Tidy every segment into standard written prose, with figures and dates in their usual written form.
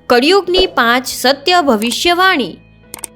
કળિયુગની 5 સત્ય ભવિષ્યવાણી.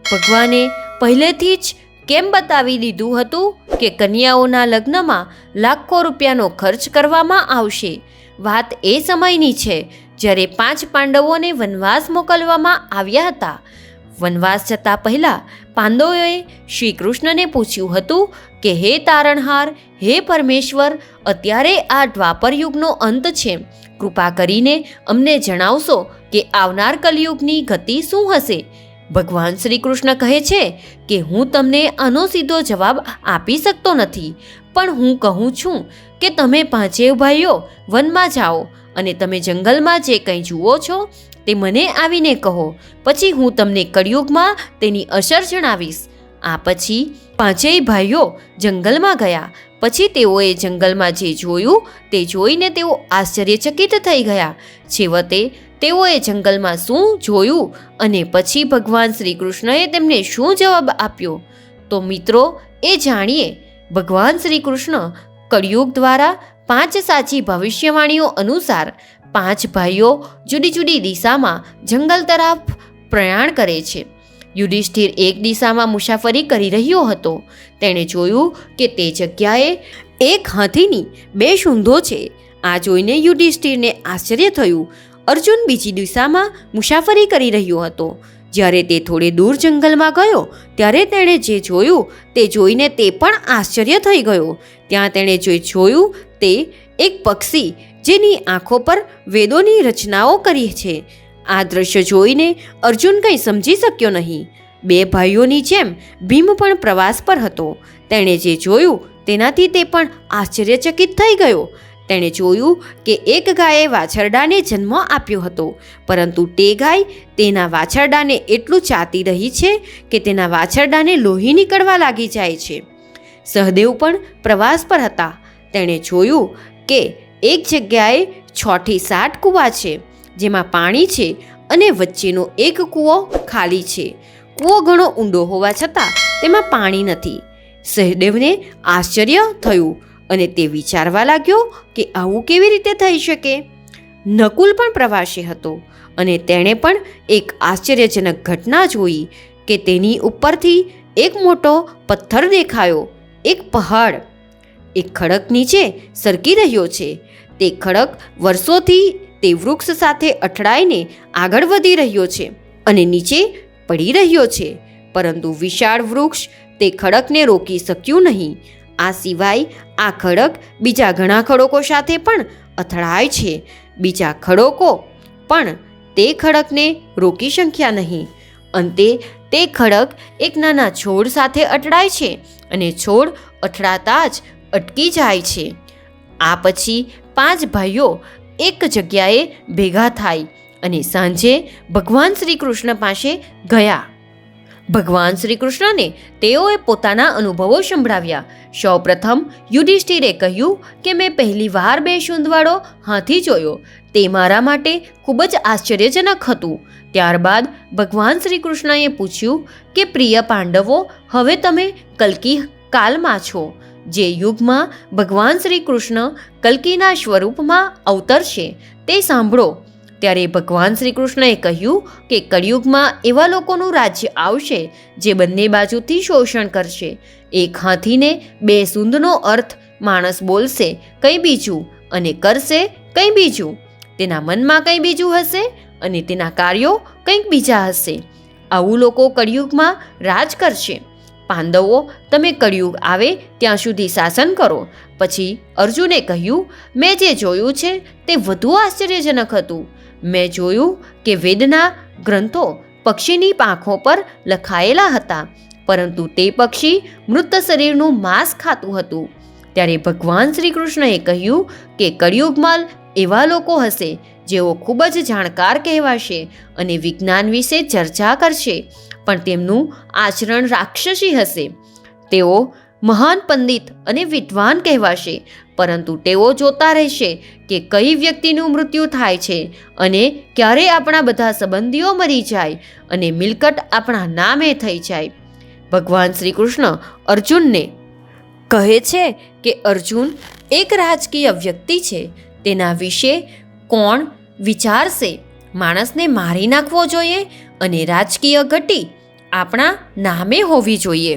ભગવાને પહેલેથી જ કેમ બતાવી દીધું હતું કે કન્યાઓના લગ્નમાં લાખો રૂપિયાનો ખર્ચ કરવામાં આવશે. વાત એ સમયની છે જ્યારે 5 પાંડવોને વનવાસ મોકલવામાં આવ્યા હતા. વનવાસ જતા પહેલાં પાંડવોએ શ્રી કૃષ્ણને પૂછ્યું હતું કે હે તારણહાર, હે પરમેશ્વર, અત્યારે આ દ્વાપર યુગનો અંત છે. કૃપા કરીને અમને જણાવશો કે આવનાર કલયુગની ગતિ શું હશે? ભગવાન શ્રી કૃષ્ણ કહે છે કે હું તમને આનો સીધો જવાબ આપી શકતો નથી, પણ હું કહું છું કે તમે 5 ભાઈઓ વનમાં જાઓ અને તમે જંગલમાં જે કંઈ જુઓ છો તે મને આવીને કહો. પછી હું તમને કળિયુગમાં તેની અસર જણાવીશ. આ પછી 5 ભાઈઓ જંગલમાં ગયા. પછી તેઓએ જંગલમાં જે જોયું તે જોઈને તેઓ આશ્ચર્યચકિત થઈ ગયા. છેવટે તેઓએ જંગલમાં શું જોયું અને પછી ભગવાન શ્રી કૃષ્ણએ તેમને શું જવાબ આપ્યો, તો મિત્રો એ જાણીએ. ભગવાન શ્રી કૃષ્ણ કળિયુગ દ્વારા 5 સાચી ભવિષ્યવાણીઓ અનુસાર 5 ભાઈઓ જુદી જુદી દિશામાં જંગલ તરફ પ્રયાણ કરે છે. યુધિષ્ઠિર એક દિશામાં મુસાફરી કરી રહ્યો હતો. તેણે જોયું કે તે જગ્યાએ એક હાથીની 2 સૂંઢો છે. આ જોઈને યુધિષ્ઠિરને આશ્ચર્ય થયું. અર્જુન બીજી દિશામાં મુસાફરી કરી રહ્યો હતો. જ્યારે તે થોડે દૂર જંગલમાં ગયો ત્યારે તેણે જે જોયું તે જોઈને તે પણ આશ્ચર્ય થઈ ગયો. ત્યાં તેણે જે જોયું તે એક પક્ષી જેની આંખો પર વેદોની રચનાઓ કરી છે. આ દ્રશ્ય જોઈને અર્જુન કંઈ સમજી શક્યો નહીં. 2 ભાઈઓની જેમ ભીમ પણ પ્રવાસ પર હતો. તેણે જે જોયું તેનાથી તે પણ આશ્ચર્યચકિત થઈ ગયો. તેણે જોયું કે એક ગાયે વાછરડાને જન્મ આપ્યો હતો, પરંતુ તે ગાય તેના વાછરડાને એટલું ચાટી રહી છે કે તેના વાછરડાને લોહી નીકળવા લાગી જાય છે. સહદેવ પણ પ્રવાસ પર હતા. તેણે જોયું કે એક જગ્યાએ 6 થી 7 કૂવા છે જેમાં પાણી છે અને વચ્ચેનો એક કૂવો ખાલી છે. કૂવો ઘણો ઊંડો હોવા છતાં તેમાં પાણી નથી. સહદેવને આશ્ચર્ય થયું અને તે વિચારવા લાગ્યો કે આવું કેવી રીતે થઈ શકે. નકુલ પણ પ્રવાસી હતો અને તેણે પણ એક આશ્ચર્યજનક ઘટના જોઈ કે તેની ઉપરથી એક મોટો પથ્થર દેખાયો. એક પહાડ એક ખડક નીચે સરકી રહ્યો છે. તે ખડક વર્ષોથી તે વૃક્ષ સાથે અથડાઈને આગળ વધી રહ્યો છે અને નીચે પડી રહ્યો છે, પરંતુ વિશાળ વૃક્ષ તે ખડકને રોકી શક્યું નહીં. આ સિવાય આ ખડક બીજા ઘણા ખડકો સાથે પણ અથડાય છે. બીજા ખડકો પણ તે ખડકને રોકી શક્યા નહીં. અંતે તે ખડક એક નાના છોડ સાથે અથડાય છે અને છોડ અથડાતા જ અટકી જાય છે. આ પછી 5 ભાઈઓ એક જગ્યાએ ભેગા થાય અને સાંજે ભગવાન શ્રી કૃષ્ણ પાસે ગયા. ભગવાન શ્રી કૃષ્ણને તેઓએ પોતાના અનુભવો સંભળાવ્યા. સૌપ્રથમ યુધિષ્ઠિરે કહ્યું કે મેં પહેલી વાર 2 સૂંઢવાળો હાથી જોયો. તે મારા માટે ખૂબ જ આશ્ચર્યજનક હતું. ત્યારબાદ ભગવાન શ્રી કૃષ્ણએ પૂછ્યું કે પ્રિય પાંડવો, હવે તમે કલ્કી કાલમાં છો, જે યુગમાં ભગવાન શ્રી કૃષ્ણ કલ્કીના સ્વરૂપમાં અવતરશે તે સાંભળો. ત્યારે ભગવાન શ્રી કૃષ્ણએ કહ્યું કે કળિયુગમાં એવા લોકોનું રાજ્ય આવશે જે બંને બાજુથી શોષણ કરશે. એક હાથીને 2 સૂંઢનો અર્થ માણસ બોલશે કંઈ બીજું અને કરશે કંઈ બીજું. તેના મનમાં કંઈ બીજું હશે અને તેના કાર્યો કંઈક બીજા હશે. આવું લોકો કળિયુગમાં રાજ કરશે. પાંડવો, તમે કળિયુગ આવે ત્યાં સુધી શાસન કરો. પછી અર્જુને કહ્યું, મેં જે જોયું છે તે વધુ આશ્ચર્યજનક હતું. મેં જોયું કે વેદના ગ્રંથો પક્ષીની પાંખો પર લખાયેલા હતા, પરંતુ તે પક્ષી મૃત શરીરનું માંસ ખાતું હતું. ત્યારે ભગવાન શ્રી કૃષ્ણએ કહ્યું કે કળિયુગમાં એવા લોકો હશે જેઓ ખૂબ જ જાણકાર કહેવાશે અને વિજ્ઞાન વિશે ચર્ચા કરશે, પણ તેમનું આચરણ રાક્ષસી હશે. તેઓ મહાન પંડિત અને વિદ્વાન કહેવાશે, પરંતુ તેઓ જોતા રહેશે કે કઈ વ્યક્તિનું મૃત્યુ થાય છે અને ક્યારે આપણા બધા સંબંધીઓ મરી જાય અને મિલકત આપણા નામે થઈ જાય. ભગવાન શ્રી કૃષ્ણ અર્જુનને કહે છે કે અર્જુન એક રાજકીય વ્યક્તિ છે. તેના વિશે કોણ વિચારશે માણસને મારી નાખવો જોઈએ અને રાજકીય ઘટી આપણા નામે હોવી જોઈએ.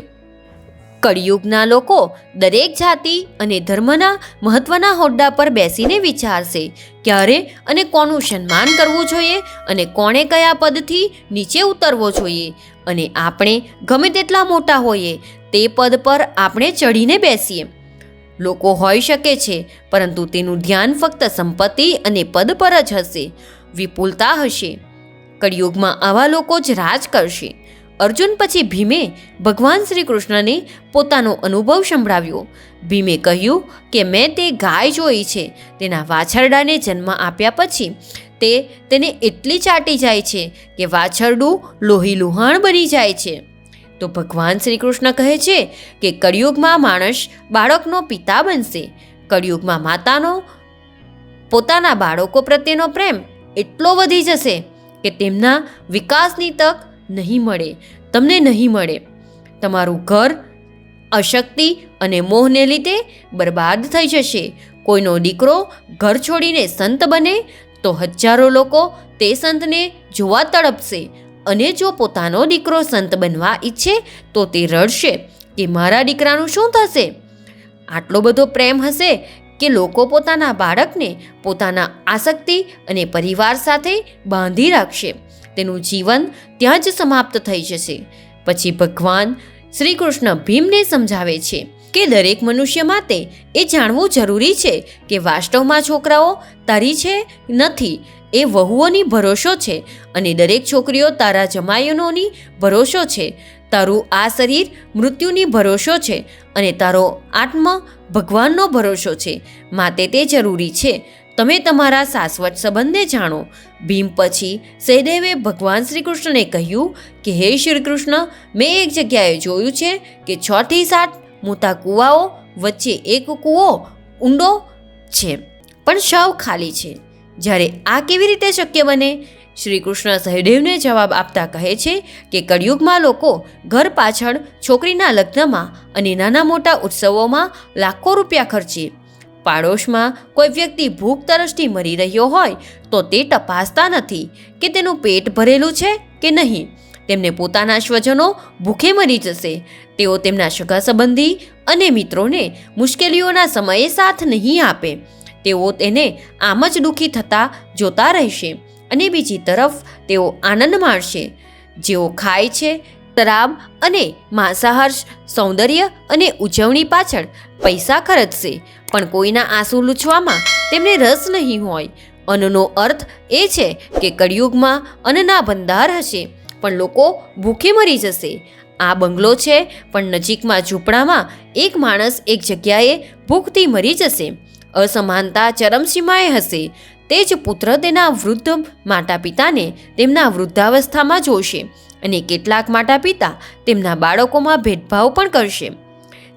કળિયુગના લોકો દરેક જાતિ અને ધર્મના મહત્વના હોદ્દા પર બેસીને વિચારશે ક્યારે અને કોનું સન્માન કરવું જોઈએ અને કોણે કયા પદથી નીચે ઉતરવો જોઈએ. અને આપણે ગમે તેટલા મોટા હોઈએ તે પદ પર આપણે ચડીને બેસીએ. લોકો હોઈ શકે છે, પરંતુ તેનું ધ્યાન ફક્ત સંપત્તિ અને પદ પર જ હશે, વિપુલતા હશે. કળિયુગમાં આવા લોકો જ રાજ કરશે. અર્જુન પછી ભીમે ભગવાન શ્રી કૃષ્ણને પોતાનો અનુભવ સંભળાવ્યો. ભીમે કહ્યું કે મેં તે ગાય જોઈ છે, તેના વાછરડાને જન્મ આપ્યા પછી તે તેને એટલી ચાટી જાય છે કે વાછરડું લોહી લુહાણ બની જાય છે. તો ભગવાન શ્રી કૃષ્ણ કહે છે કે કળિયુગમાં માણસ બાળકનો પિતા બનશે. કળિયુગમાં માતાનો પોતાના બાળકો પ્રત્યેનો પ્રેમ એટલો વધી જશે કે તેમના વિકાસની તક નહીં મળે, તમને નહીં મળે. તમારું ઘર અશક્તિ અને મોહને લીધે બરબાદ થઈ જશે. કોઈનો દીકરો ઘર છોડીને સંત બને તો હજારો લોકો તે સંતને જોવા તડપશે, અને જો પોતાનો દીકરો સંત બનવા ઈચ્છે તો તે રડશે કે મારા દીકરાનું શું થશે. આટલો બધો પ્રેમ હશે કે લોકો પોતાના બાળકને પોતાના આસક્તિ અને પરિવાર સાથે બાંધી રાખશે. તેનું જીવન ત્યાં જ સમાપ્ત થઈ જશે. પછી ભગવાન શ્રી કૃષ્ણ ભીમને સમજાવે છે કે દરેક મનુષ્ય માટે એ જાણવું જરૂરી છે કે વાસ્તવમાં છોકરાઓ તારી છે નથી, એ વહુઓની ભરોસો છે, અને દરેક છોકરીઓ તારા જમાઈઓની ભરોસો છે. તારું આ શરીર મૃત્યુની ભરોસો છે અને તારો આત્મા ભગવાનનો ભરોસો છે. માટે તે જરૂરી છે તમે તમારા શાશ્વત સંબંધને જાણો. ભીમ પછી સહદેવે ભગવાન શ્રી કૃષ્ણને કહ્યું કે હે શ્રી કૃષ્ણ, મેં એક જગ્યાએ જોયું છે કે 6 થી 7 મોટા કૂવાઓ વચ્ચે એક કૂવો ઊંડો છે પણ સાવ ખાલી છે. જ્યારે આ કેવી રીતે શક્ય બને? શ્રી કૃષ્ણ સહદેવને જવાબ આપતા કહે છે કે કળિયુગમાં લોકો ઘર પાછળ, છોકરીના લગ્નમાં અને નાના મોટા ઉત્સવોમાં લાખો રૂપિયા ખર્ચે. પાડોશમાં કોઈ વ્યક્તિ ભૂખ તરસથી મરી રહ્યો હોય તો તે તપાસતા નથી કે તેનું પેટ ભરેલું છે કે નહીં. તેમને પોતાના સ્વજનો ભૂખે મરી જશે. તેઓ તેમના સગા સંબંધી અને મિત્રોને મુશ્કેલીઓના સમયે સાથ નહીં આપે. તેઓ તેને આમ જ દુઃખી થતા જોતા રહેશે, અને બીજી તરફ તેઓ આનંદ માણશે. જેઓ ખાય છે, શરાબ અને માંસાહાર, સૌંદર્ય અને ઉજવણી પાછળ પૈસા ખર્ચશે, પણ કોઈના આંસુ લૂછવામાં તેમને રસ નહીં હોય. અન્નનો અર્થ એ છે કે કળિયુગમાં અન્નના ભંડાર હશે, પણ લોકો ભૂખે મરી જશે. આ બંગલો છે, પણ નજીકમાં ઝૂંપડામાં એક માણસ એક જગ્યાએ ભૂખથી મરી જશે. અસમાનતા ચરમસીમાએ હશે. તે જ પુત્ર તેના વૃદ્ધ માતા પિતાને તેમના વૃદ્ધાવસ્થામાં જોશે, અને કેટલાક માતા પિતા તેમના બાળકોમાં ભેદભાવ પણ કરશે.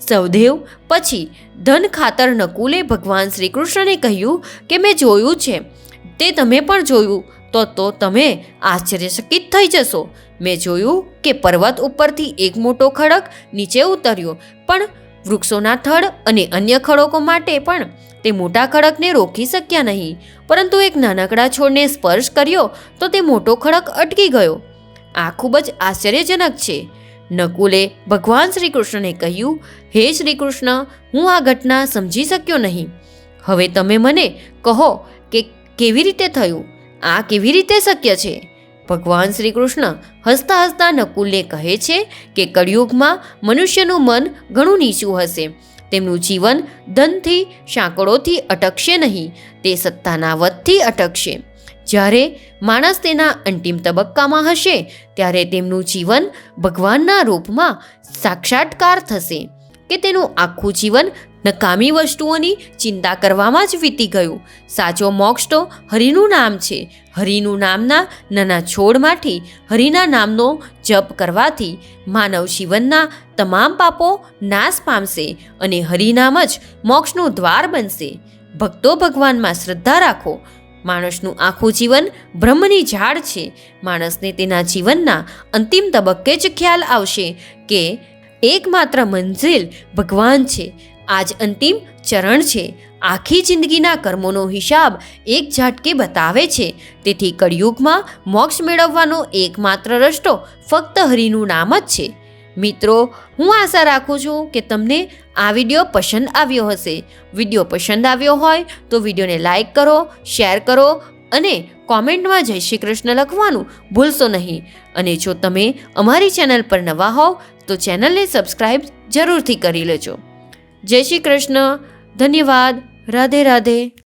સહદેવ પછી ધન ખાતર નકુલે ભગવાન શ્રી કૃષ્ણને કહ્યું કે મેં જોયું છે, તે તમે પણ જોયું તો તમે આશ્ચર્યચકિત થઈ જશો. મેં જોયું કે પર્વત ઉપરથી એક મોટો ખડક નીચે ઉતર્યો, પણ વૃક્ષોના થડ અને અન્ય ખડકો માટે પણ તે મોટા ખડકને રોકી શક્યા નહીં, પરંતુ એક નાનકડા છોડને સ્પર્શ કર્યો તો તે મોટો ખડક અટકી ગયો. આ ખૂબ જ આશ્ચર્યજનક છે. નકુલે ભગવાન શ્રી કૃષ્ણને કહ્યું, હે શ્રી કૃષ્ણ, હું આ ઘટના સમજી શક્યો નહીં. હવે તમે મને કહો કે કેવી રીતે થયું? આ કેવી રીતે શક્ય છે? ભગવાન શ્રી કૃષ્ણ હસતા હસતા નકુલને કહે છે કે કળિયુગમાં મનુષ્યનું મન ઘણું નીચું હશે. તેમનું જીવન ધનથી, સાંકળોથી અટકશે નહીં, તે સત્તાના વધથી અટકશે. જ્યારે માણસ તેના અંતિમ તબક્કામાં હશે ત્યારે તેમનું જીવન ભગવાનના રૂપમાં સાક્ષાત્કાર થશે કે તેનું આખું જીવન નકામી વસ્તુઓની ચિંતા કરવામાં જ વીતી ગયું. સાચો મોક્ષ તો હરિનું નામ છે. હરિનું નામના નાના છોડમાંથી હરિના નામનો જપ કરવાથી માનવ જીવનના તમામ પાપો નાશ પામશે અને હરિનામ જ મોક્ષનું દ્વાર બનશે. ભક્તો, ભગવાનમાં શ્રદ્ધા રાખો. માણસનું આખું જીવન બ્રહ્મની ઝાડ છે. માણસને તેના જીવનના અંતિમ તબક્કે જ ખ્યાલ આવશે કે એકમાત્ર મંઝિલ ભગવાન છે. આ જ અંતિમ ચરણ છે. આખી જિંદગીના કર્મોનો હિસાબ એક ઝાટકે બતાવે છે. તેથી કળિયુગમાં મોક્ષ મેળવવાનો એકમાત્ર રસ્તો ફક્ત હરિનું નામ જ છે. મિત્રો, હું આશા રાખું છું કે તમને આ વિડીયો પસંદ આવ્યો હશે. વિડીયો પસંદ આવ્યો હોય તો વિડીયોને લાઈક કરો, શેર કરો અને કોમેન્ટમાં જય શ્રી કૃષ્ણ લખવાનું ભૂલશો નહીં. અને જો તમે અમારી ચેનલ પર નવા હોવ તો ચેનલને સબસ્ક્રાઈબ જરૂરથી કરી લેજો. જય શ્રી કૃષ્ણ. ધન્યવાદ. રાધે રાધે.